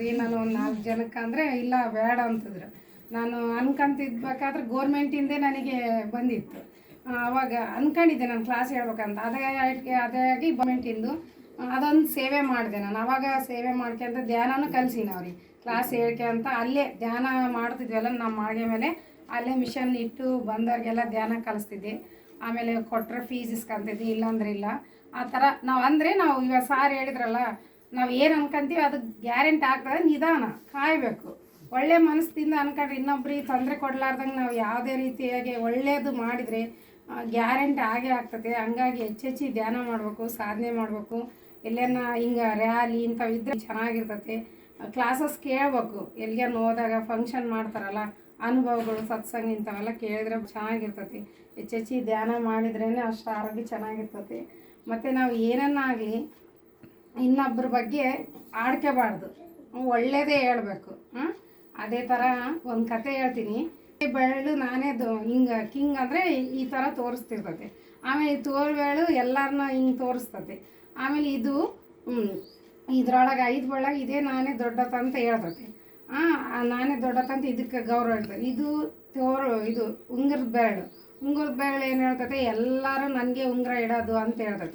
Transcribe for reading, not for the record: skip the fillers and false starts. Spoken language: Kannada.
ರೀ ನಾನು ಒಂದು 4 ಜನಕ್ಕೆ ಅಂದರೆ ಇಲ್ಲ ಬೇಡ ಅಂತಿದ್ರು. ನಾನು ಅನ್ಕೊಂತಿದ್ಬೇಕಾದ್ರೆ ಗೋರ್ಮೆಂಟಿಂದೇ ನನಗೆ ಬಂದಿತ್ತು. ಆವಾಗ ಅಂದ್ಕೊಂಡಿದ್ದೆ ನಾನು ಕ್ಲಾಸ್ ಹೇಳ್ಬೇಕಂತ. ಅದಾಗಿ ಗೌರ್ಮೆಂಟಿಂದು ಅದೊಂದು ಸೇವೆ ಮಾಡಿದೆ ನಾನು. ಆವಾಗ ಸೇವೆ ಮಾಡ್ಕೊಂತ ಧ್ಯಾನನೂ ಕಲಿಸಿನಿ ಅವ್ರಿಗೆ. ಕ್ಲಾಸ್ ಹೇಳ್ಕೊಂತ ಅಲ್ಲೇ ಧ್ಯಾನ ಮಾಡ್ತಿದ್ವಲ್ಲ ನಮ್ಮ ಮಾಳಿಗೆ ಮೇಲೆ, ಅಲ್ಲೇ ಮಿಷನ್ ಇಟ್ಟು ಬಂದವ್ರಿಗೆಲ್ಲ ಧ್ಯಾನ ಕಲಿಸ್ತಿದ್ದೆ. ಆಮೇಲೆ ಕೊಟ್ಟರೆ ಫೀಸ್ ಇಸ್ಕೊಂತಿದ್ದೆ, ಇಲ್ಲಾಂದ್ರೆ ಇಲ್ಲ. ಆ ಥರ ನಾವು ಇವಾಗ ಸಾರ್ ಹೇಳಿದ್ರಲ್ಲ, ನಾವು ಏನು ಅನ್ಕೊಂತೀವಿ ಅದು ಗ್ಯಾರಂಟಿ ಆಗ್ತದೆ. ನಿಧಾನ ಕಾಯಬೇಕು. ಒಳ್ಳೆ ಮನಸ್ಸಿಂದ ಅನ್ಕೊಂಡ್ರೆ ಇನ್ನೊಬ್ರಿಗೆ ತೊಂದರೆ ಕೊಡಲಾರ್ದಂಗೆ ನಾವು ಯಾವುದೇ ರೀತಿಯಾಗಿ ಒಳ್ಳೆಯದು ಮಾಡಿದರೆ ಗ್ಯಾರಂಟಿ ಆಗೇ ಆಗ್ತದೆ. ಹಂಗಾಗಿ ಹೆಚ್ಚೆಚ್ಚು ಧ್ಯಾನ ಮಾಡಬೇಕು, ಸಾಧನೆ ಮಾಡಬೇಕು. ಎಲ್ಲೇನ ಹಿಂಗೆ ರ್ಯಾಲಿ ಇಂಥವು ಇದ್ದರೆ ಚೆನ್ನಾಗಿರ್ತದೆ. ಕ್ಲಾಸಸ್ ಕೇಳಬೇಕು. ಎಲ್ಲಿಗೇನು ಹೋದಾಗ ಫಂಕ್ಷನ್ ಮಾಡ್ತಾರಲ್ಲ, ಅನುಭವಗಳು, ಸತ್ಸಂಗ ಇಂಥವೆಲ್ಲ ಕೇಳಿದ್ರೆ ಚೆನ್ನಾಗಿರ್ತದೆ. ಹೆಚ್ಚೆಚ್ಚು ಧ್ಯಾನ ಮಾಡಿದ್ರೇ ಅಷ್ಟು ಆರೋಗ್ಯ ಚೆನ್ನಾಗಿರ್ತದೆ. ಮತ್ತು ನಾವು ಏನನ್ನಾಗಲಿ ಇನ್ನೊಬ್ಬರ ಬಗ್ಗೆ ಆಡ್ಕೋಬಾರ್ದು, ಒಳ್ಳೆಯದೇ ಹೇಳ್ಬೇಕು. ಅದೇ ಥರ ಒಂದು ಕತೆ ಹೇಳ್ತೀನಿ. ಬೆರಳು ನಾನೇದು ಹಿಂಗೆ ಕಿಂಗ್ ಅಂದರೆ ಈ ಥರ ತೋರಿಸ್ತಿರ್ತದೆ. ಆಮೇಲೆ ಈ ತೋರ್ಬೇಳು ಎಲ್ಲರನ್ನ ಹಿಂಗೆ ತೋರಿಸ್ತದೆ. ಆಮೇಲೆ ಇದು ಇದ್ರೊಳಗೆ 5 ಬೆಳಗ್ಗೆ ಇದೇ ನಾನೇ ದೊಡ್ಡತಂತ ಹೇಳ್ತದೆ. ನಾನೇ ದೊಡ್ಡತಂತ ಇದಕ್ಕೆ ಗೌರವ ಇರ್ತದೆ. ಇದು ಉಂಗುರದ ಬೆರಳು ಏನು ಹೇಳ್ತದೆ, ಎಲ್ಲರೂ ನನಗೆ ಉಂಗುರ ಇಡೋದು ಅಂತ ಹೇಳ್ತದೆ.